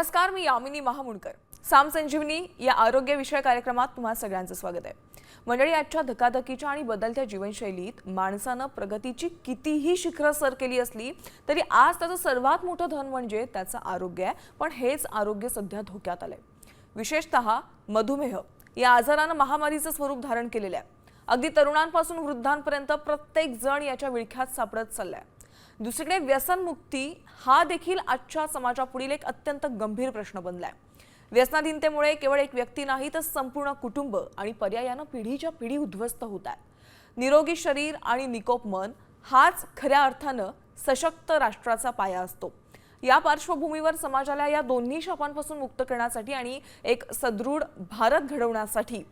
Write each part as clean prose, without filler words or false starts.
नमस्कार, मी यामिनी महामुंडकर. साम संजीवनी या आरोग्य विषय कार्यक्रमात तुम्हा सगळ्यांचं स्वागत आहे. मंडळी, आजच्या धकाधकीच्या आणि बदलत्या जीवनशैलीत माणसानं प्रगतीची कितीही शिखरं सर केली असली तरी आज त्याचं सर्वात मोठं धन म्हणजे त्याचं आरोग्य आहे. पण हेच आरोग्य सध्या धोक्यात आलंय. विशेषतः मधुमेह या आजारानं महामारीचं स्वरूप धारण केलेलं आहे. अगदी तरुणांपासून वृद्धांपर्यंत प्रत्येक जण याच्या विळख्यात सापडत चाललाय. दुसरीकडे व्यसनमुक्ती हा देखील आजच्या समाजापुढील एक अत्यंत गंभीर प्रश्न बनलाय. व्यसनाधीनतेमुळे केवळ एक व्यक्ती नाही तर संपूर्ण कुटुंब आणि पर्यायानं पिढीच्या पिढी उद्ध्वस्त होत आहेत. निरोगी शरीर आणि निकोप मन हाच खऱ्या अर्थानं सशक्त राष्ट्राचा पाया असतो. या पार्श्वभूमीवर समाजाला या दोन्ही शापांपासून मुक्त करण्यासाठी आणि एक सदृढ भारत घडवण्यासाठी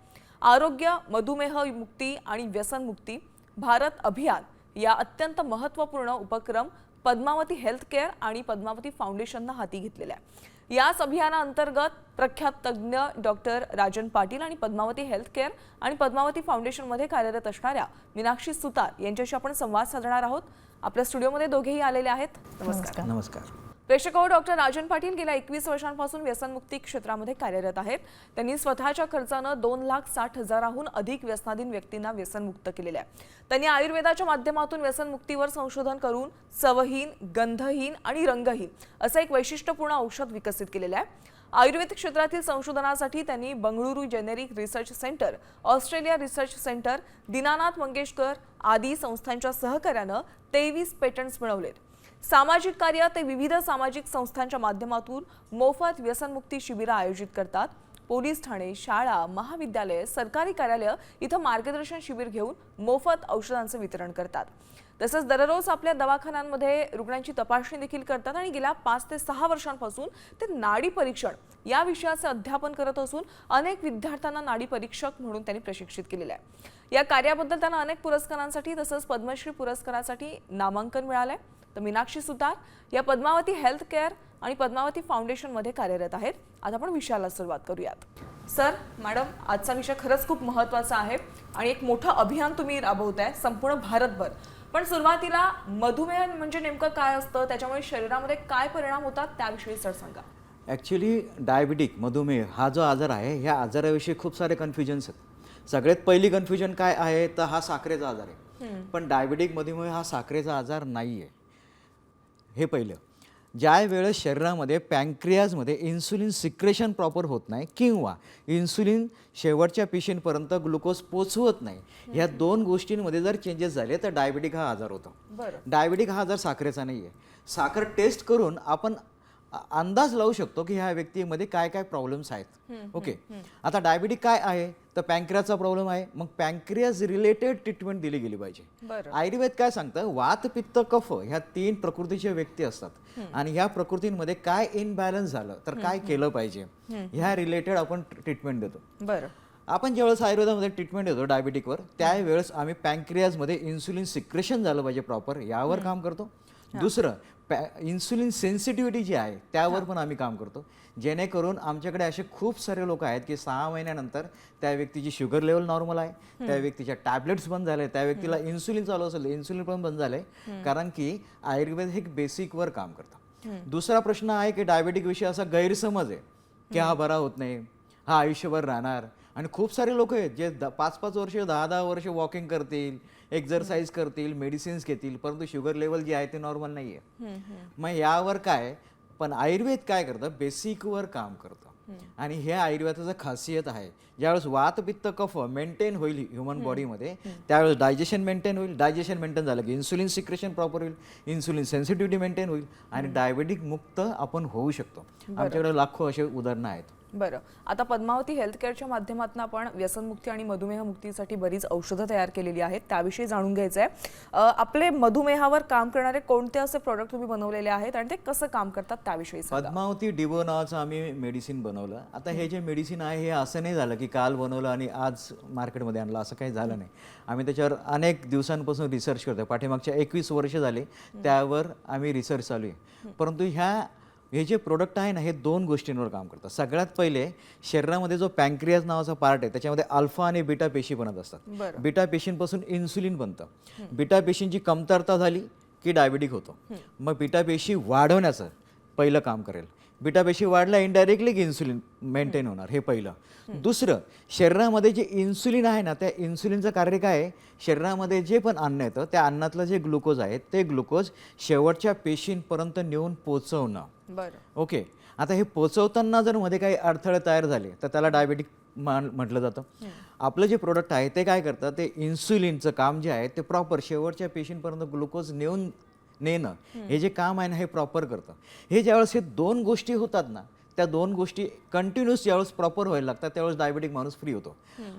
आरोग्य, मधुमेह मुक्ती आणि व्यसनमुक्ती भारत अभियान या अत्यंत महत्त्वपूर्ण उपक्रम पद्मावती हेल्थ केअर आणि पद्मावती फाउंडेशननं हाती घेतलेला आहे. याच अभियानाअंतर्गत प्रख्यात तज्ज्ञ डॉक्टर राजन पाटील आणि पद्मावती हेल्थ केअर आणि पद्मावती फाउंडेशनमध्ये कार्यरत असणाऱ्या मीनाक्षी सुतार यांच्याशी आपण संवाद साधणार आहोत. आपल्या स्टुडिओमध्ये दोघेही आलेले आहेत. नमस्कार. नमस्कार. प्रेक्षक, डॉक्टर राजन पाटील गेल्या 21 वर्षांपासून व्यसनमुक्ती क्षेत्रामध्ये कार्यरत आहेत. त्यांनी स्वतःच्या खर्चानं 2,60,000हून अधिक व्यसनाधीन व्यक्तींना व्यसनमुक्त केलेले आहे. त्यांनी आयुर्वेदाच्या माध्यमातून व्यसनमुक्तीवर संशोधन करून चवहीन, गंधहीन आणि रंगहीन असं एक वैशिष्ट्यपूर्ण औषध विकसित केलेलं आहे. आयुर्वेद क्षेत्रातील संशोधनासाठी त्यांनी Bengaluru generic research centre, Australia research centre, Dinanath Mangeshkar आदी संस्थांच्या सहकार्यानं 23 पेटंट्स मिळवलेत. सामाजिक कार्य ते विविध सामाजिक संस्थांच्या माध्यमातून मोफत व्यसनमुक्ती शिबिरं आयोजित करतात. पोलीस ठाणे, शाळा, महाविद्यालय, सरकारी कार्यालय इथं मार्गदर्शन शिबिर घेऊन मोफत औषधांचं वितरण करतात. तसंच दररोज आपल्या दवाखान्यांमध्ये रुग्णांची तपासणी देखील करतात आणि गेल्या 5 ते 6 वर्षांपासून ते नाडी परीक्षण या विषयाचे अध्यापन करत असून अनेक विद्यार्थ्यांना नाडी परीक्षक म्हणून त्यांनी प्रशिक्षित केलेलं आहे. या कार्याबद्दल त्यांना अनेक पुरस्कारांसाठी तसंच पद्मश्री पुरस्कारासाठी नामांकन मिळालंय. तर मीनाक्षी सुतार या पद्मावती हेल्थ केअर आणि पद्मावती फाउंडेशनमध्ये कार्यरत आहेत. आता आपण विषयाला सुरुवात करूयात. सर, मॅडम, आजचा विषय खरंच खूप महत्त्वाचा आहे आणि एक मोठं अभियान तुम्ही राबवताय संपूर्ण भारतभर. पण सुरुवातीला मधुमेह म्हणजे नेमकं काय असतं, त्याच्यामुळे शरीरामध्ये काय परिणाम होतात त्याविषयी सर सांगा. ॲक्च्युली डायबिटिक मधुमेह हा जो आजार आहे ह्या आजाराविषयी खूप सारे कन्फ्युजन्स आहेत. सगळ्यात पहिली कन्फ्युजन काय आहे तर हा साखरेचा आजार आहे. पण डायबिटिक मधुमेह हा साखरेचा आजार नाही आहे. हे पहिलं. ज्या वेळेस शरीरामध्ये पॅन्क्रियाजमध्ये इन्सुलिन सिक्रेशन प्रॉपर होत नाही किंवा इन्सुलिन शेवटच्या पेशींपर्यंत ग्लुकोज पोचवत नाही, ह्या दोन गोष्टींमध्ये जर चेंजेस झाले तर डायबिटिक हा आजार होतो. डायबिटिक हा आजार साखरेचा नाही आहे. साखर टेस्ट करून आपण अंदाज लावू शकतो की ह्या व्यक्तीमध्ये काय काय प्रॉब्लेम्स आहेत. ओके, आता डायबिटिक काय आहे तर पॅन्क्रियाचा प्रॉब्लेम आहे. मग पॅन्क्रियाज रिलेटेड ट्रीटमेंट दिली गेली पाहिजे. आयुर्वेद काय सांगतं, वात, पित्त, कफ ह्या 3 प्रकृतीचे व्यक्ती असतात आणि ह्या प्रकृतींमध्ये काय इनबॅलन्स झालं तर काय केलं पाहिजे ह्या रिलेटेड आपण ट्रीटमेंट देतो. आपण ज्यावेळेस आयुर्वेदामध्ये ट्रीटमेंट देतो डायबिटिकवर त्यावेळेस आम्ही पॅन्क्रियाजमध्ये इन्सुलिन सिक्रेशन झालं पाहिजे प्रॉपर यावर काम करतो. दुसरं, इन्सुलिन सेन्सिटिव्हिटी जी आहे त्यावर पण आम्ही काम करतो, जेणेकरून आमच्याकडे असे खूप सारे लोक आहेत की 6 महिन्यानंतर त्या व्यक्तीची शुगर लेवल नॉर्मल आहे, त्या व्यक्तीच्या टॅबलेट्स बंद झाले, त्या व्यक्तीला इन्सुलिन चालू असेल इन्सुलिन पण बंद झालंय, कारण की आयुर्वेद हे बेसिकवर काम करतं. दुसरा प्रश्न आहे की डायबिटिक विषयी असा गैरसमज आहे की हा बरा होत नाही, हा आयुष्यभर राहणार. आणि खूप सारे लोक आहेत जे 5-5 वर्ष 10-10 वर्ष वॉकिंग करतील, एक्झरसाइज करतील, मेडिसिन्स घेतील, परंतु शुगर लेवल जी आहे ते नॉर्मल नाही आहे. मग यावर काय, पण आयुर्वेद काय करतं, बेसिकवर काम करतं. आणि हे आयुर्वेदाचं खासियत आहे. ज्यावेळेस वात, पित्त, कफ मेंटेन होईल ह्युमन बॉडीमध्ये त्यावेळेस डायजेशन मेंटेन होईल. डायजेशन मेंटेन झालं की इन्सुलिन सिक्रेशन प्रॉपर होईल, इन्सुलिन सेन्सिटिव्हिटी मेंटेन होईल आणि डायबिटिक मुक्त आपण होऊ शकतो. आमच्याकडे लाखो असे उदाहरणं आहेत. बरं, आता पद्मावती हेल्थ केअरच्या माध्यमातून आपण व्यसनमुक्ती आणि मधुमेह मुक्तीसाठी बरीच औषधं तयार केलेली आहेत, त्याविषयी जाणून घ्यायचं आहे. आपले मधुमेहावर काम करणारे कोणते असे प्रोडक्ट तुम्ही बनवलेले आहेत आणि ते कसं काम करतात त्याविषयी सांगा. पद्मावती डिबो नावाचं आम्ही मेडिसिन बनवलं. आता हे जे मेडिसिन आहे हे असं नाही झालं की काल बनवलं आणि आज मार्केटमध्ये आणलं, असं काही झालं नाही. आम्ही त्याच्यावर अनेक दिवसांपासून रिसर्च करतो. पाठीमागच्या 21 वर्ष झाले त्यावर आम्ही रिसर्च चालू आहे. परंतु हे जे प्रोडक्ट आहे ना हे 2 गोष्टींवर काम करतात. सगळ्यात पहिले, शरीरामध्ये जो पॅन्क्रियाज नावाचा पार्ट आहे त्याच्यामध्ये अल्फा आणि बीटा पेशी बनत असतात. बीटा पेशींपासून इन्सुलिन बनतं. बीटा पेशींची कमतरता झाली की डायबिटिक होतो. मग बीटा पेशी वाढवण्याचं पहिलं काम करेल. बीटापेशी वाढला इनडायरेक्टली इन्सुलिन मेंटेन होणार, हे पहिलं. दुसरं, शरीरामध्ये जे इन्सुलिन आहे ना, त्या इन्सुलिनचं कार्य काय आहे, शरीरामध्ये जे पण अन्न येतं त्या अन्नातलं जे ग्लुकोज आहे ते ग्लुकोज शेवटच्या पेशींपर्यंत नेऊन पोचवणं. बरं. ओके. आता हे पोचवताना जर मध्ये काही अडथळे तयार झाले तर त्याला डायबेटिक म्हटलं जातं. आपलं जे प्रोडक्ट आहे ते काय करतं, ते इन्सुलिनचं काम जे आहे ते प्रॉपर शेवटच्या पेशींपर्यंत ग्लुकोज नेणं हे जे काम आहे ना, हे प्रॉपर करतं. हे ज्यावेळेस हे दोन गोष्टी होतात ना, त्या दोन गोष्टी कंटिन्यूस ज्यावेळेस प्रॉपर व्हायला लागतात त्यावेळेस डायबेटिक माणूस फ्री होतो.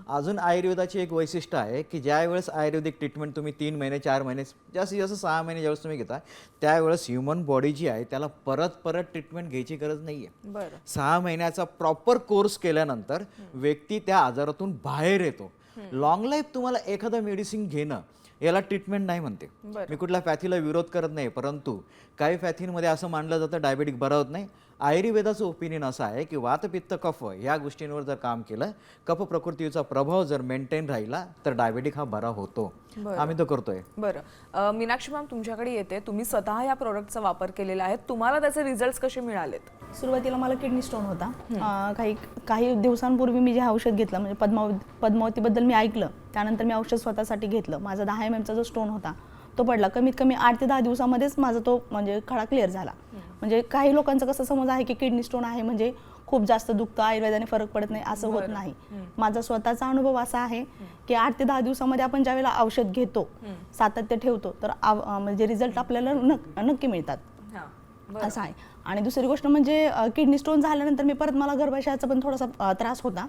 अजून आयुर्वेदाची एक वैशिष्ट्य आहे की ज्यावेळेस आयुर्वेदिक ट्रीटमेंट तुम्ही 3 महिने 4 महिने जास्तीत जास्त 6 महिने ज्यावेळेस तुम्ही घेता त्यावेळेस ह्युमन बॉडी जी आहे त्याला परत ट्रीटमेंट घ्यायची गरज नाही आहे. बरं. 6 महिन्याचा प्रॉपर कोर्स केल्यानंतर व्यक्ती त्या आजारातून बाहेर येतो. लॉंग लाईफ तुम्हाला एखादं मेडिसिन घेणं याला ट्रीटमेंट नाही म्हणते. मी कुठल्या पॅथीला विरोध करत नाही, परंतु काही पॅथींमध्ये असं मानलं जातं डायबेटिक बरा होत नाही. आयुर्वेदाचं ओपिनियन असं आहे की वात पित्त कफ या गोष्टींवर जर काम केलं, कफ प्रकृतीचा प्रभाव जर मेंटेन राहिला तर डायबेटिक हा बरा होतो. आम्ही तो करतोय. बरं. मीनाक्षी मॅम, तुमच्याकडे येते. तुम्ही स्वतः या प्रोडक्टचा वापर केलेला आहे, तुम्हाला त्याचे रिझल्ट कसे मिळालेत? सुरुवातीला मला किडनी स्टोन होता. काही दिवसांपूर्वी मी जे औषध घेतलं, म्हणजे पद्मावतीबद्दल मी ऐकलं, त्यानंतर मी औषध स्वतःसाठी घेतलं. माझा 10 mm चा जो स्टोन होता तो पडला. कमीत कमी 8 ते 10 दिवसामध्येच माझा तो म्हणजे खडा क्लिअर झाला. म्हणजे काही लोकांचा कसा समज आहे की किडनी स्टोन आहे म्हणजे खूप जास्त दुखतं, आयुर्वेदाने फरक पडत नाही, असं होत नाही. माझा स्वतःचा अनुभव असा आहे की 8 ते 10 दिवसामध्ये आपण ज्यावेळेला औषध घेतो, सातत्य ठेवतो, तर म्हणजे रिझल्ट आपल्याला नक्की मिळतात, असं आहे. आणि दुसरी गोष्ट म्हणजे किडनी स्टोन झाल्यानंतर मला गर्भाशयाचा पण थोडासा त्रास होता.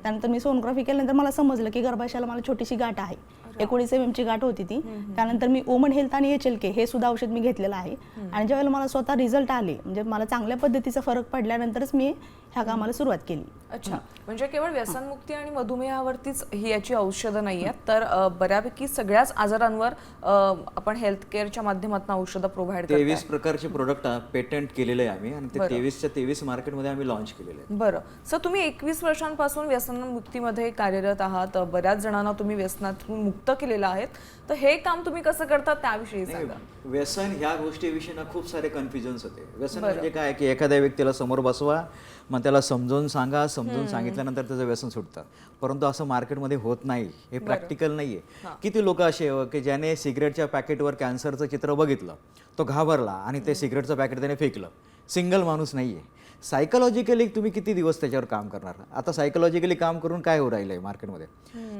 त्यानंतर मी सोनोग्राफी केल्यानंतर मला समजलं की गर्भाशयाला मला छोटीशी गाठ आहे. 19 mm ची गाठ होती ती. त्यानंतर मी ओमन हेल्थ आणि HLK हे सुद्धा औषध मी घेतलेलं आहे. आणि ज्यावेळेला मला स्वतः रिझल्ट आले, म्हणजे मला चांगल्या पद्धतीचा फरक पडल्यानंतरच मी ह्या कामाला सुरुवात केली. अच्छा. म्हणजे केवळ व्यसनमुक्ती आणि मधुमेहावरतीच ही याची औषधं नाही आहेत, तर बऱ्यापैकी सगळ्याच आजारांवर आपण हेल्थ केअरच्या माध्यमातून औषधं प्रोव्हाइड करतो. 23 प्रकारचे प्रोडक्ट पेटंट केलेले आहे आम्ही आणि ते 23च्या 23 मार्केटमध्ये आम्ही लॉन्च केलेले आहे. बरं. सर, तुम्ही 21 वर्षांपासून व्यसनमुक्तीमध्ये कार्यरत आहात. बऱ्याच जणांना तुम्ही व्यसनातून मुक्त केलेलं आहे, तर हे काम तुम्ही कसं करता त्याविषयी सांगा. व्यसन ह्या गोष्टीविषयी ना खूप सारे कन्फ्युजन्स होते. व्यसन म्हणजे काय की एखाद्या व्यक्तीला समोर बसवा, मग त्याला समजावून सांगा, समजून सांगितल्यानंतर त्याचं व्यसन सुटतं. परंतु असं मार्केटमध्ये होत नाही, हे प्रॅक्टिकल नाहीये. किती लोक असे की ज्याने सिगरेटच्या पॅकेटवर कॅन्सरचं चित्र बघितलं, तो घाबरला आणि ते सिगरेटचं पॅकेट त्याने फेकलं. सिंगल माणूस नाहीये. सायकोलॉजिकली तुम्ही किती दिवस त्याच्यावर काम करणार? आता सायकोलॉजिकली काम करून काय हो राहिलंय मार्केटमध्ये?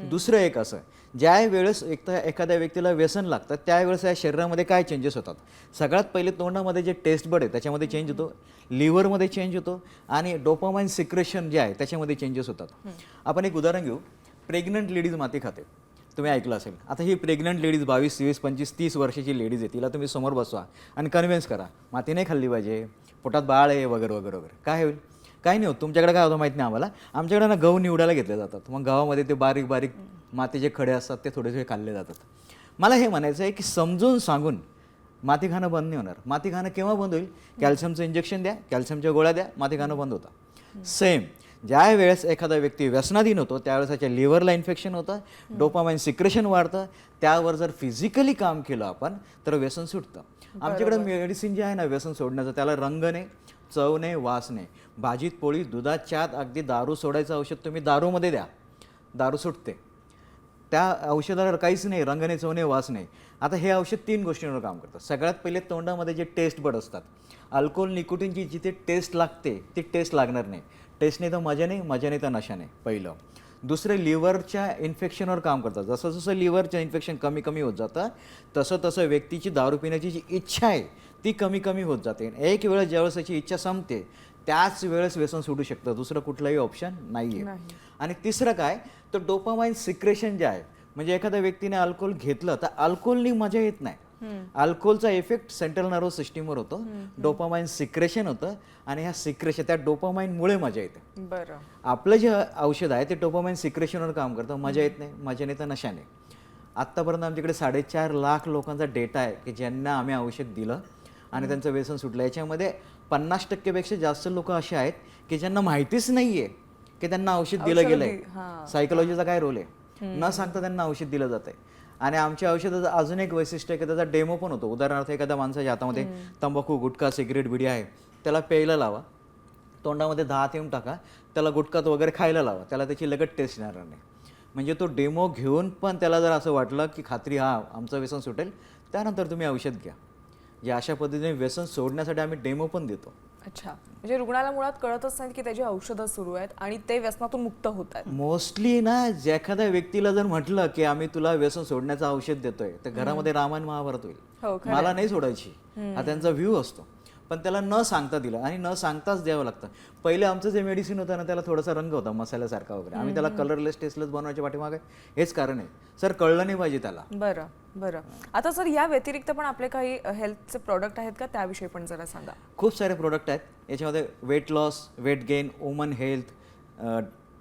दुसरं एक असं, ज्या वेळेस एखाद्या व्यक्तीला व्यसन लागतं त्यावेळेस या शरीरामध्ये काय चेंजेस होतात? सगळ्यात पहिले तोंडामध्ये जे टेस्ट बड आहे त्याच्यामध्ये चेंज होतो, लिव्हरमध्ये चेंज होतो आणि डोपामाइन सिक्रेशन जे आहे त्याच्यामध्ये चेंजेस होतात. आपण एक उदाहरण घेऊ. प्रेग्नंट लेडीज माती खाते, तुम्ही ऐकलं असेल. आता ही प्रेग्नंट लेडीज 22, 23, 25, 30 वर्षाची लेडीज आहे, तिला तुम्ही समोर बसवा आणि कन्व्हिन्स करा माती नाही खाल्ली पाहिजे, पोटात बाळ आहे वगैरे वगैरे वगैरे. काय होईल? काही नाही होत. तुमच्याकडे काय होतं माहीत नाही आम्हाला. आमच्याकडे ना गहू निवडायला घेतले जातात. मग गव्हामध्ये ते बारीक बारीक मातीचे खडे असतात, ते थोडेसे खाल्ले जातात. मला हे म्हणायचं आहे की समजून सांगून माती खाणं बंद नाही होणार. माती खाणं केव्हा बंद होईल? कॅल्शियमचं इंजेक्शन द्या, कॅल्शियमच्या गोळ्या द्या, माती खाणं बंद होतं. सेम ज्या वेळेस एखादा व्यक्ती व्यसनाधीन होतो त्यावेळेस त्याच्या लिव्हरला इन्फेक्शन होतं, डोपामाइन सिक्रेशन वाढतं. त्यावर जर फिजिकली काम केलं आपण तर व्यसन सुटतं. आमच्याकडे मेडिसिन जे आहे ना व्यसन सोडण्याचं, त्याला रंग नाही, चव नाही, वास नाही. भाजीत पोळी, दुधात, चहात, अगदी दारू सोडायचं औषध तुम्ही दारूमध्ये द्या, दारू सुटते. त्या औषधाला काहीच नाही, रंग नाही, चव नाही, वास नाही. आता हे औषध 3 गोष्टींवर काम करतं. सगळ्यात पहिले तोंडामध्ये जे टेस्ट बड असतात, अल्कोहोल निकोटीनची जिथे टेस्ट लागते ती टेस्ट लागणार नाही. टेस्ट नाही तर मजा नाही, मजा नाही तर नशा नाही, पहिलं. दुसरं, लिव्हरच्या इन्फेक्शनवर काम करतात. जसं जसं लिव्हरचं इन्फेक्शन कमी कमी होत जातं तसं तसं व्यक्तीची दारू पिण्याची जी इच्छा आहे ती कमी कमी होत जाते. एक वेळेस ज्यावेळेस त्याची इच्छा संपते त्याच वेळेस व्यसन सुटू शकतं. दुसरं कुठलंही ऑप्शन नाही आहे. आणि तिसरं काय, तर डोपामाइन सिक्रेशन जे आहे, म्हणजे एखाद्या व्यक्तीने अल्कोहोल घेतलं तर अल्कोहोलनी मजा येत नाही. अल्कोहोलचा इफेक्ट सेंट्रल नर्वस सिस्टीमवर होतो, डोपामाइन सिक्रेशन होतं आणि ह्या सिक्रेशन त्या डोपामाइनमुळे मजा येते. बरं. आपलं जे औषध आहे ते डोपामाइन सिक्रेशनवर काम करतं. मजा येत नाही, मजा नाही तर नशा नाही. आत्तापर्यंत आमच्याकडे 4.5 लाख लोकांचा डेटा आहे की ज्यांना आम्ही औषध दिलं आणि त्यांचं व्यसन सुटलं. याच्यामध्ये 50% पेक्षा जास्त लोक असे आहेत की ज्यांना माहितीच नाहीये की त्यांना औषध दिलं गेलंय. सायकोलॉजीचा काय रोल आहे न सांगता त्यांना औषध दिलं जात आहे. आणि आमच्या औषधाचं अजून एक वैशिष्ट्य आहे की त्याचा डेमो पण होतो. उदाहरणार्थ एखाद्या माणसाच्या हातामध्ये तंबाखू, गुटखा, सिगरेट, बिडी आहे, त्याला प्यायला लावा, तोंडामध्ये 10 थेंब टाका, त्याला गुटखात वगैरे खायला लावा, त्याला त्याची लगत टेस्ट येणार नाही. म्हणजे तो डेमो घेऊन पण त्याला जर असं वाटलं की खात्री आमचं व्यसन सुटेल, त्यानंतर तुम्ही औषध घ्या. या अशा पद्धतीने व्यसन सोडण्यासाठी आम्ही डेमो पण देतो. अच्छा, म्हणजे रुग्णाला मुळात कळतच नाही की त्याची औषधं सुरू आहेत आणि ते व्यसनातून मुक्त होत आहेत. मोस्टली ना, एखाद्या व्यक्तीला जर म्हटलं की आम्ही तुला व्यसन सोडण्याचं औषध देतोय, तर घरामध्ये रामायण महाभारत होईल. हो, खरं मला नाही सोडायची, हा त्यांचा व्ह्यू असतो. पण त्याला न सांगता दिलं आणि न सांगताच द्यावं लागतं. पहिले आमचं जे मेडिसिन होतं ना, त्याला थोडासा रंग होता मसाल्यासारखा वगैरे. आम्ही त्याला कलरलेस टेस्टलेस बनवायच्या पाठीमागे हेच कारण आहे. सर, कळलं नाही पाहिजे त्याला. बरं बरं. आता सर, या व्यतिरिक्त पण आपले काही हेल्थचे प्रोडक्ट आहेत का, त्याविषयी पण जरा सांगा. खूप सारे प्रोडक्ट आहेत याच्यामध्ये. Weight loss, weight gain, woman health,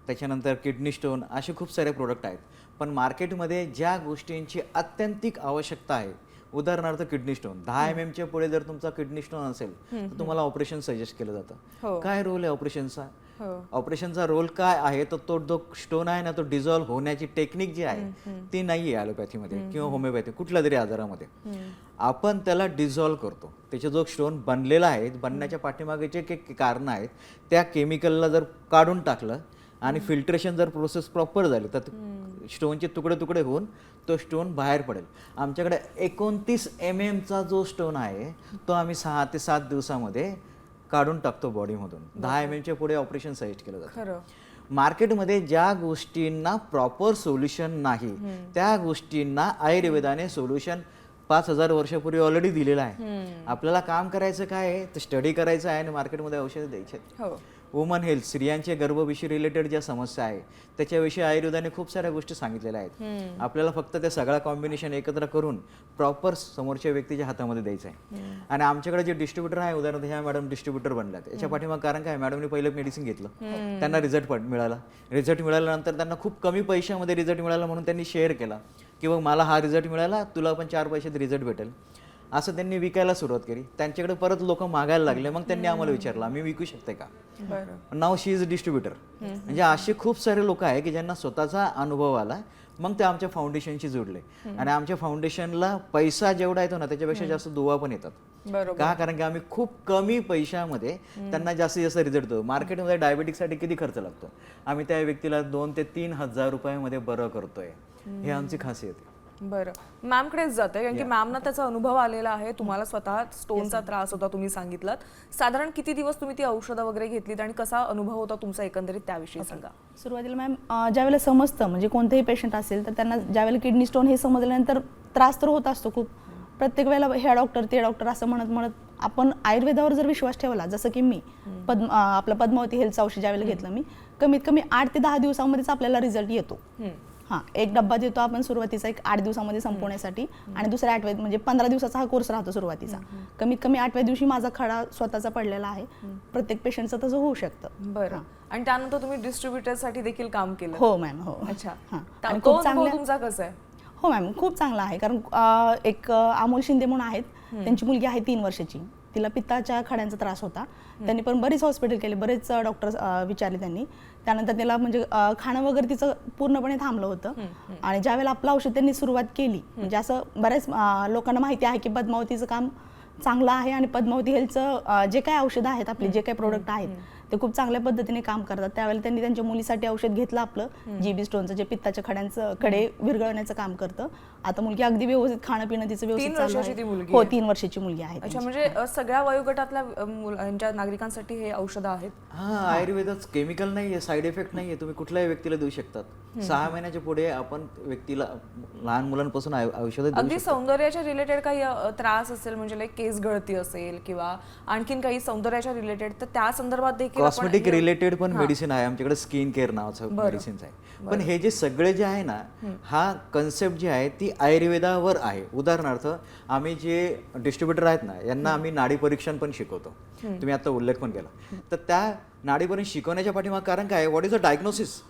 त्याच्यानंतर किडनी स्टोन, असे खूप सारे प्रोडक्ट आहेत. पण मार्केटमध्ये ज्या गोष्टींची अत्यंतिक आवश्यकता आहे, उदाहरणार्थ किडनी स्टोन, 10 mm च्या पुढे जर तुमचा किडनी स्टोन असेल तर तुम्हाला ऑपरेशन सजेस्ट केलं जातं. काय रोल आहे ऑपरेशनचा? ऑपरेशनचा रोल काय आहे? तर तो जो स्टोन आहे ना, तो डिझॉल्व्ह होण्याची टेक्निक जी आहे ती नाही आहे ॲलोपॅथीमध्ये किंवा होमिओपॅथी कुठल्या तरी आजारामध्ये. आपण त्याला डिझॉल्व्ह करतो. त्याचा जो स्टोन बनलेला आहे, बनण्याच्या पाठीमागे जे काही कारण आहेत, त्या केमिकलला जर काढून टाकलं आणि फिल्ट्रेशन जर प्रोसेस प्रॉपर झाली तर स्टोनचे तुकडे तुकडे होऊन तो स्टोन बाहेर पडेल. आमच्याकडे 29 mm चा जो स्टोन आहे तो आम्ही 6 ते 7 दिवसामध्ये काढून टाकतो बॉडीमधून. 10 mm च्या पुढे ऑपरेशन सजेस्ट केलं जातं. मार्केटमध्ये ज्या गोष्टींना प्रॉपर सोल्युशन नाही, त्या गोष्टींना आयुर्वेदाने सोल्युशन 5000 वर्षापूर्वी ऑलरेडी दिलेलं आहे. आपल्याला काम करायचं काय आहे, तर स्टडी करायचं आहे आणि मार्केटमध्ये औषधं द्यायची आहेत. वुमन हेल्थ, स्त्रियांचे गर्भविषयी रिलेटेड ज्या समस्या आहे त्याच्याविषयी आयुर्वेदाने खूप साऱ्या गोष्टी सांगितलेल्या आहेत. आपल्याला फक्त त्या सगळ्या कॉम्बिनेशन एकत्र करून प्रॉपर समोरच्या व्यक्तीच्या हातामध्ये द्यायचं आहे. आणि आमच्याकडे जे डिस्ट्रीब्युटर आहे, उदाहरणार्थ ह्या मॅडम डिस्ट्रीब्युटर बनल्यात, याच्या पाठीमाग कारण काय? मॅडमने पहिलं मेडिसिन घेतलं, त्यांना रिझल्ट मिळाला. रिझल्ट मिळाल्यानंतर त्यांना खूप कमी पैशामध्ये रिझल्ट मिळाला म्हणून त्यांनी शेअर केला की बघ मला हा रिझल्ट मिळाला, तुला पण 4 पैशात रिझल्ट भेटेल. असं त्यांनी विकायला सुरुवात केली. त्यांच्याकडे परत लोक मागायला लागले. मग त्यांनी आम्हाला विचारलं आम्ही विकू शकते का? Now she is distributor. म्हणजे असे खूप सारे लोक आहे की ज्यांना स्वतःचा अनुभव आला, मग ते आमच्या फाउंडेशनशी जोडले. आणि आमच्या फाउंडेशनला पैसा जेवढा येतो ना, त्याच्यापेक्षा जास्त दुवा पण येतात. का? कारण की आम्ही खूप कमी पैशामध्ये त्यांना जास्तीत जास्त रिझल्ट देतो. मार्केटमध्ये डायबेटिकसाठी किती खर्च लागतो, आम्ही त्या व्यक्तीला 2 ते 3 हजार रुपयामध्ये बरं करतोय. हे आमची खासियत आहे. बरं, मॅमकडेच जाते कारण की मॅमना त्याचा अनुभव आलेला आहे. तुम्हाला स्वतः स्टोनचा त्रास होता, तुम्ही सांगितलं. साधारण किती दिवस तुम्ही ती औषधं वगैरे घेतलीत आणि कसा अनुभव होता तुमचा एकंदरीत, त्याविषयी सांगा. सुरुवातीला मॅम ज्यावेळेला समजतं, म्हणजे कोणतेही पेशंट असेल तर त्यांना ज्यावेळेला किडनी स्टोन हे समजल्यानंतर त्रास तर होत असतो खूप. प्रत्येक वेळेला ह्या डॉक्टर ते डॉक्टर असं म्हणत आपण आयुर्वेदावर जर विश्वास ठेवला, जसं की मी आपलं पद्मावती हेल्थचं औषध ज्यावेळेला घेतलं मी, कमीत कमी 8 ते 10 दिवसामध्येच आपल्याला रिझल्ट येतो. एक डब्बा देतो आपण सुरुवातीचा, 8 दिवसामध्ये संपवण्यासाठी, आणि दुसऱ्या 8व्या म्हणजे 15 दिवसाचा हा कोर्स राहतो सुरुवातीचा. कमीत कमी 8व्या दिवशी माझा खडा स्वतःचा पडलेला आहे. प्रत्येक पेशंटचं तसं होऊ शकतं. बरं, आणि त्यानंतर तुम्ही डिस्ट्रीब्युटरसाठी देखील काम केलं? हो मॅम, हो. अच्छा, आणि खूप चांगला तुमचा कसा आहे? हो मॅम, खूप चांगला आहे. कारण एक अमोल शिंदे म्हणून आहेत, त्यांची मुलगी आहे 3 वर्षाची. तिला पित्ताच्या खड्यांचा त्रास होता. त्यांनी पण बरीच हॉस्पिटल केले, बरेच डॉक्टर विचारले त्यांनी. त्यानंतर त्याला म्हणजे खाणं वगैरे तिचं पूर्णपणे थांबलं होतं. आणि ज्यावेळेला आपलं औषध त्यांनी सुरुवात केली, म्हणजे असं बऱ्याच लोकांना माहिती आहे की पद्मावतीचं काम चांगलं आहे आणि पद्मावती हेल्थचं जे काही औषधं आहेत, आपले जे काही प्रोडक्ट आहेत ते खूप चांगल्या पद्धतीने काम करतात. त्यावेळेला त्यांनी त्यांच्या मुलीसाठी औषध घेतलं आपलं, जीबी स्टोनचं, जे पित्ताच्या खडे विरघळण्याचं काम करतं. आता मुलगी अगदी व्यवस्थित, खाणं पिणं तिचं व्यवस्थित चालू आहे. हो, 3 वर्षाची मुलगी आहे. अच्छा, म्हणजे सगळ्या वयोगटातल्या नागरिकांसाठी हे औषधं आहेत? हा, आयुर्वेदात केमिकल नाहीये, साईड इफेक्ट नाहीये, तुम्ही कुठल्याही व्यक्तीला देऊ शकतात. 6 महिन्याच्या पुढे आपण व्यक्तीला, लहान मुलांपासून औषधं देऊ. अगदी सौंदर्याच्या रिलेटेड काही त्रास असेल, म्हणजे लाईक केस गळती असेल किंवा आणखीन काही सौंदर्याच्या रिलेटेड, तर त्या संदर्भात देखील कॉस्मेटिक रिलेटेड पण मेडिसिन आहे आमच्याकडे. स्किन केअर नावाचं मेडिसिन आहे. पण हे जे सगळे जे आहे ना, हा कन्सेप्ट जी आहे ती आयुर्वेदावर आहे. उदाहरणार्थ आम्ही जे डिस्ट्रीब्युटर आहेत ना, यांना आम्ही नाडी परीक्षण पण शिकवतो. तुम्ही आता उल्लेख पण केला. तर त्या नाडी परीक्षण शिकवण्याच्या पाठीमागे कारण काय? What is a diagnosis?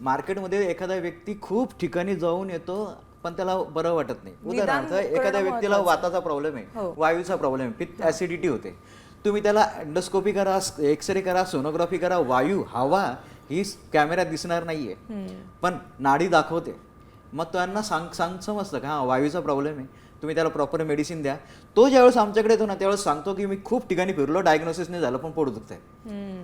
मार्केटमध्ये एखादा व्यक्ती खूप ठिकाणी जाऊन येतो पण त्याला बरं वाटत नाही. उदाहरणार्थ एखाद्या व्यक्तीला वाताचा प्रॉब्लेम आहे, वायूचा प्रॉब्लेम आहे, पित्त ऍसिडिटी होते. तुम्ही त्याला एंडोस्कोपी करा, एक्सरे करा, सोनोग्राफी करा, वायू, हवा ही कॅमेऱ्यात दिसणार नाहीये, पण नाडी दाखवते. मग त्यांना समजतं का हां वायूचा प्रॉब्लेम आहे, तुम्ही त्याला प्रॉपर मेडिसिन द्या. तो ज्यावेळेस आमच्याकडे येतो ना त्यावेळेस सांगतो की मी खूप ठिकाणी फिरलो, डायग्नोसिस नाही झालं पण पोट दुखतंय.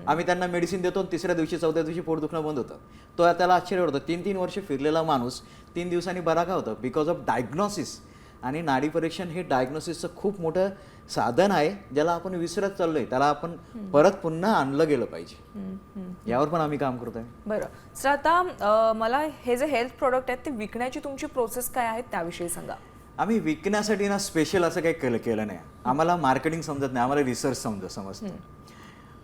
आम्ही त्यांना मेडिसिन देतो, तिसऱ्या दिवशी चौथ्या दिवशी पोट दुखणं बंद होतं. तो त्याला आश्चर्य होतं, 3-3 वर्ष फिरलेला माणूस 3 दिवसांनी बरा का होतं, बिकॉज ऑफ डायग्नोसिस. आणि नाडी परीक्षण हे डायग्नोसिसचं खूप मोठं साधन आहे ज्याला आपण विसरत चाललोय, त्याला आपण परत पुन्हा आणलं गेलं पाहिजे. यावर पण आम्ही काम करतोय. बरं सर, आता मला हे जे हेल्थ प्रोडक्ट आहेत ते विकण्याची तुमची प्रोसेस काय आहे त्याविषयी सांगा. आम्ही विकण्यासाठी ना स्पेशल असं काही केलं नाही. आम्हाला मार्केटिंग समजत नाही, आम्हाला रिसर्च समजतं.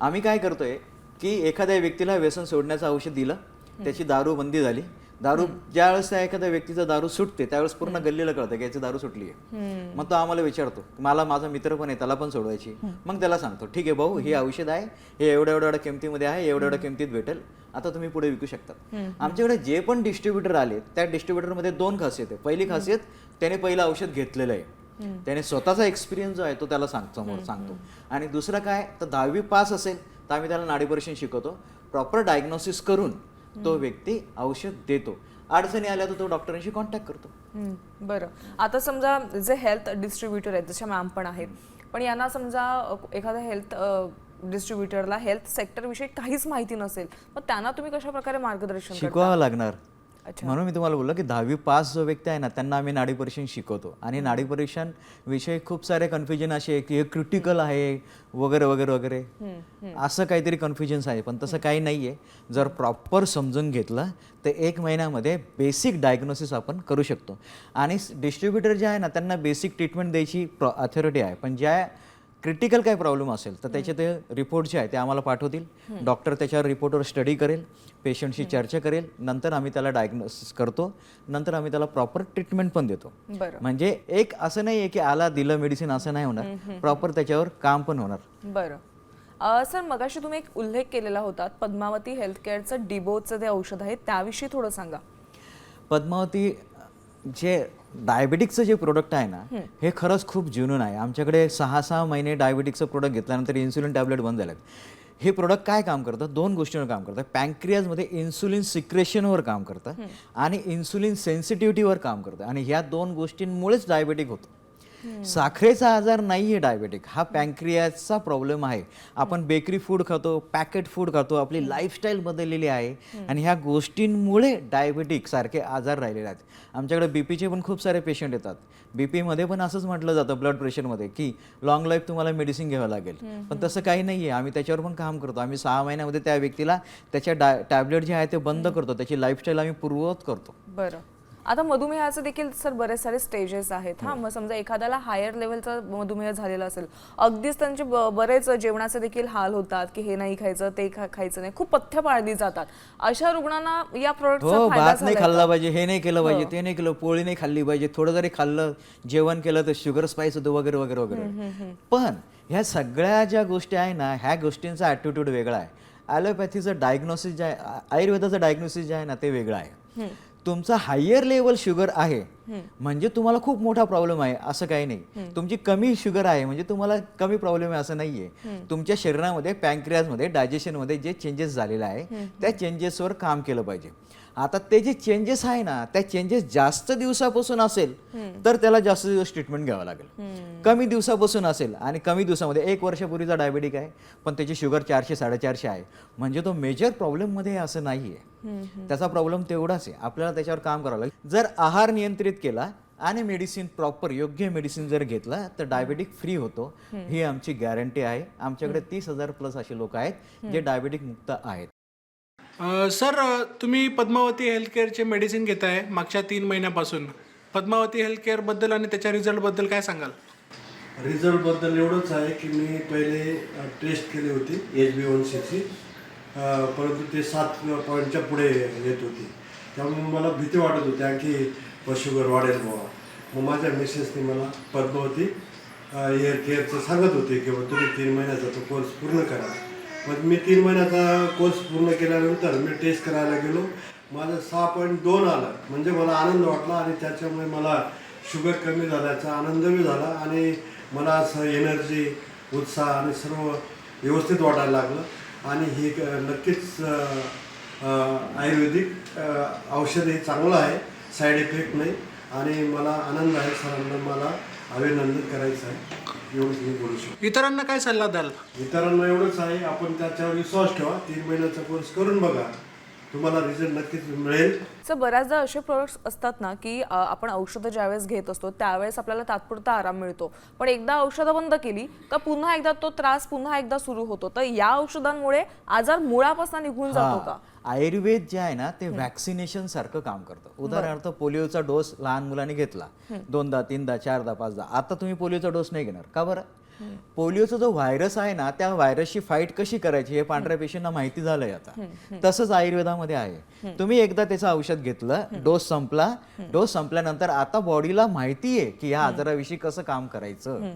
आम्ही काय करतोय की एखाद्या व्यक्तीला व्यसन सोडण्याचं औषध दिलं, त्याची दारू बंदी झाली. दारू ज्यावेळेस त्या एखाद्या व्यक्तीचं दारू सुटते त्यावेळेस पूर्ण गल्लीला कळतं की याची दारू सुटली आहे. मग तो आम्हाला विचारतो, मला माझा मित्र पण आहे त्याला पण सोडवायची. मग त्याला सांगतो ठीक आहे भाऊ, हे औषध आहे, हे एवढ्या किमतीमध्ये आहे, एवढ्या किमतीत भेटेल, आता तुम्ही पुढे विकू शकता. आमच्याकडे जे पण डिस्ट्रीब्युटर आले त्या डिस्ट्रीब्युटरमध्ये 2 खासियत आहे. पहिली खासियत, त्याने पहिलं औषध घेतलेलं आहे, त्याने स्वतःचा एक्सपिरियन्स जो आहे तो त्याला सांगतो. आणि दुसरं काय तर 10वी पास असेल तर आम्ही त्याला नाडी परीक्षण शिकवतो, प्रॉपर डायग्नोसिस करून तो व्यक्ती औषध देतो. अडचणी आल्या तर तो डॉक्टरांशी कॉन्टॅक्ट करतो. बरं, आता समजा जे हेल्थ डिस्ट्रीब्युटर आहेत जशा मॅम पण आहेत, पण यांना समजा एखाद्या हेल्थ डिस्ट्रीब्युटरला हेल्थ सेक्टर विषयी काहीच माहिती नसेल, मग त्यांना तुम्ही कशा प्रकारे मार्गदर्शन करता? शिकवावं लागणार. म्हणून मी तुम्हाला बोललो की 10वी पास जो व्यक्ती आहे ना त्यांना आम्ही नाडी परीक्षण शिकवतो. आणि नाडी परीक्षण विषयी खूप सारे कन्फ्युजन असे आहे की हे क्रिटिकल आहे वगैरे वगैरे वगैरे, असं काहीतरी कन्फ्युजन्स आहे. पण तसं काही नाही आहे. जर प्रॉपर समजून घेतलं तर 1 महिन्यामध्ये बेसिक डायग्नोसिस आपण करू शकतो. आणि डिस्ट्रीब्युटर जे आहे ना त्यांना बेसिक ट्रीटमेंट द्यायची अथॉरिटी आहे. पण ज्या क्रिटिकल काही प्रॉब्लेम असेल तर त्याचे ते रिपोर्ट जे आहे ते आम्हाला पाठवतील. डॉक्टर त्याच्यावर रिपोर्टवर स्टडी करेल, पेशंटशी चर्चा करेल, नंतर आम्ही त्याला डायग्नोसिस करतो, नंतर आम्ही त्याला प्रॉपर ट्रीटमेंट पण देतो. म्हणजे एक असं नाही आहे की आला दिलं मेडिसिन असं नाही होणार, प्रॉपर त्याच्यावर काम पण होणार. बरं सर, मगाशी तुम्ही एक उल्लेख केलेला होता पद्मावती हेल्थ केअरचं डिबोचं ते औषध आहे त्याविषयी थोडं सांगा. पद्मावती जे डायबिटिकचं जे प्रोडक्ट आहे ना हे खरंच खूप जुनून आहे. आमच्याकडे 6 महिने डायबिटिकचं प्रोडक्ट घेतल्यानंतर इन्सुलिन टॅबलेट बंद झालेत. हे प्रोडक्ट काय काम करतं, 2 गोष्टींवर काम करतं. पॅन्क्रियाजमध्ये इन्सुलिन सिक्रेशनवर काम करतं आणि इन्सुलिन सेन्सिटिव्हिटीवर काम करतं. आणि ह्या 2 गोष्टींमुळेच डायबिटिक होतं. साखरेचा आजार नाही आहे डायबेटिक, हा पॅन्क्रियाचा प्रॉब्लेम आहे. आपण बेकरी फूड खातो, पॅकेट फूड खातो, आपली लाईफस्टाईल बदललेली आहे आणि ह्या गोष्टींमुळे डायबेटिक सारखे आजार राहिलेले आहेत. आमच्याकडे बीपीचे पण खूप सारे पेशंट येतात. बीपीमध्ये पण असंच म्हटलं जातं ब्लड प्रेशरमध्ये की लॉंग लाईफ तुम्हाला मेडिसिन घ्यावं लागेल, पण तसं काही नाही आहे. आम्ही त्याच्यावर पण काम करतो. आम्ही 6 महिन्यामध्ये त्या व्यक्तीला त्याच्या टॅबलेट जे आहे ते बंद करतो, त्याची लाईफस्टाईल आम्ही पूर्ववत करतो. बरं, आता मधुमेहाचे देखील सर बरेच सारे स्टेजेस आहेत. मग समजा एखाद्याला हायर लेवलचा मधुमेह झालेला असेल, अगदीच त्यांचे बरेच जेवणाचे देखील हाल होतात की हे नाही खायचं ते खायचं नाही, खूप पथ्य पाळली जातात. अशा रुग्णांना या प्रोडक्टचा फायदा भात नाही खाल्ला पाहिजे, हे नाही केलं पाहिजे, ते नाही केलं, पोळी नाही खाल्ली पाहिजे, थोडं जरी खाल्लं जेवण केलं तर शुगर स्पाइस होतं वगैरे वगैरे वगैरे. पण ह्या सगळ्या ज्या गोष्टी आहे ना ह्या गोष्टींचा ॲटिट्यूड वेगळा आहे. ॲलोपॅथीचं डायग्नोसिस जे आहे, आयुर्वेदाचं डायग्नोसिस जे आहे ना ते वेगळं आहे. तुमचा हायर लेवल शुगर आहे म्हणजे तुम्हाला खूप मोठा प्रॉब्लेम आहे असं काही नाही. तुमची कमी शुगर आहे म्हणजे तुम्हाला कमी प्रॉब्लेम आहे असं नाहीये. तुमच्या शरीरामध्ये पॅन्क्रियाजमध्ये डायजेशनमध्ये जे चेंजेस झालेले आहे त्या चेंजेसवर काम केलं पाहिजे. आता ते जे चेंजेस आहे ना त्या चेंजेस जास्त दिवसापासून असेल तर त्याला जास्त दिवस ट्रीटमेंट घ्यावं लागेल. कमी दिवसापासून असेल आणि कमी दिवसामध्ये 1 वर्षापूर्वीचा डायबिटिक आहे पण त्याची शुगर 400-450 आहे म्हणजे तो मेजर प्रॉब्लेममध्ये असं नाही आहे. त्याचा प्रॉब्लेम तेवढाच आहे. आपल्याला त्याच्यावर काम करावं लागेल. जर आहार नियंत्रित केला आणि मेडिसिन प्रॉपर योग्य मेडिसिन जर घेतलं तर डायबिटिक फ्री होतो, ही आमची गॅरंटी आहे. आमच्याकडे 30,000+ असे लोक आहेत जे डायबिटिक मुक्त आहेत. सर, तुम्ही पद्मावती हेल्थ केअरचे मेडिसिन घेताय मागच्या 3 महिन्यापासून. पद्मावती हेल्थ केअरबद्दल आणि त्याच्या रिझल्टबद्दल काय सांगाल? रिझल्टबद्दल एवढंच आहे की मी पहिले टेस्ट केली होती HbA1c, परंतु ते 7 पॉईंटच्या पुढे येत होती. त्यामुळे मला भीती वाटत होती आणखी शुगर वाढेल बाबा. मग माझ्या मिसेसने मला पद्मावती हेअर केअरचं सांगत होते की तुम्ही 3 महिन्याचा तो कोर्स पूर्ण करा. मग मी 3 महिन्याचा कोर्स पूर्ण केल्यानंतर मी टेस्ट करायला गेलो. माझं 6.2 आलं म्हणजे मला आनंद वाटला आणि त्याच्यामुळे मला शुगर कमी झाल्याचा आनंदही झाला आणि मला असं एनर्जी, उत्साह आणि सर्व व्यवस्थित वाटायला लागलं. आणि हे नक्कीच आयुर्वेदिक औषध हे चांगलं आहे. साईड इफेक्ट नाही आणि मला आनंद आहे. सरांना मला अभिनंदन करायचं आहे, एवढंच मी बोलू शकतो. इतरांना काय सल्ला द्याल? इतरांना एवढंच आहे, आपण त्याच्यावर विश्वास ठेवा. 3 महिन्याचा कोर्स करून बघा, तुम्हाला रिझल्ट नक्कीच मिळेल. सर बऱ्याचदा असे प्रोडक्ट्स असतात ना की आपण औषधं ज्यावेळेस घेत असतो त्यावेळेस आपल्याला तात्पुरता आराम मिळतो, पण एकदा औषधं बंद केली का पुन्हा एकदा तो त्रास पुन्हा एकदा सुरू होतो. तर या औषधांमुळे आजार मुळापासून निघून जातो का? आयुर्वेद जे आहे ना ते व्हॅक्सिनेशन सारखं काम करतं. उदाहरणार्थ पोलिओचा डोस लहान मुलांनी घेतला 2दा 3दा 4दा 5दा, आता तुम्ही पोलिओचा डोस नाही घेणार का बरं? पोलिओचा जो व्हायरस आहे ना त्या व्हायरसची फाईट कशी करायची हे पांढऱ्या पेशींना माहिती झालंय आता. तसंच आयुर्वेदामध्ये आहे. तुम्ही एकदा त्याचं औषध घेतलं, डोस संपला, डोस संपल्यानंतर आता बॉडीला माहिती आहे की या आजाराविषयी कसं काम करायचं.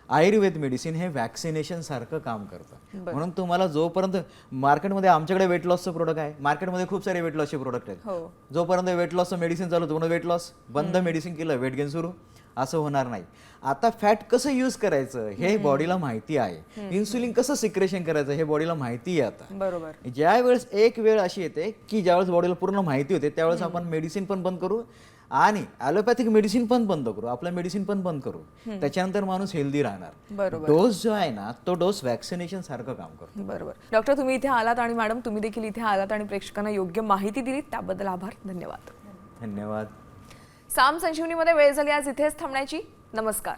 आयुर्वेद मेडिसिन हे व्हॅक्सिनेशन सारखं काम करतं. म्हणून तुम्हाला जोपर्यंत मार्केटमध्ये आमच्याकडे वेट लॉसचं प्रोडक्ट आहे, मार्केटमध्ये खूप सारे वेट लॉसचे प्रोडक्ट आहेत. जोपर्यंत वेट लॉसचं मेडिसिन चालू होतं वेट लॉस बंद, मेडिसिन केलं वेट गेन सुरू, असं होणार नाही. आता फॅट कसं यूज करायचं हे बॉडीला माहिती आहे. इन्सुलिन कसं सिक्रेशन करायचं हे बॉडीला माहिती आहे आता. बरोबर. ज्या वेळेस एक वेळ अशी येते की ज्यावेळेस बॉडीला पूर्ण माहिती होते त्यावेळेस आपण मेडिसिन पण बंद करू आणि ॲलोपॅथिक मेडिसिन पण बंद करू, आपलं मेडिसिन पण बंद करू. त्याच्यानंतर माणूस हेल्दी राहणार. बरोबर. डोस जो आहे ना तो डोस व्हॅक्सिनेशन सारखं काम करतो. बरोबर. डॉक्टर तुम्ही इथे आलात आणि मॅडम तुम्ही देखील इथे आलात आणि प्रेक्षकांना योग्य माहिती दिली त्याबद्दल आभार. धन्यवाद. धन्यवाद. साम संजीवनीमध्ये वेळ झाली आज इथेच थांबण्याची. नमस्कार.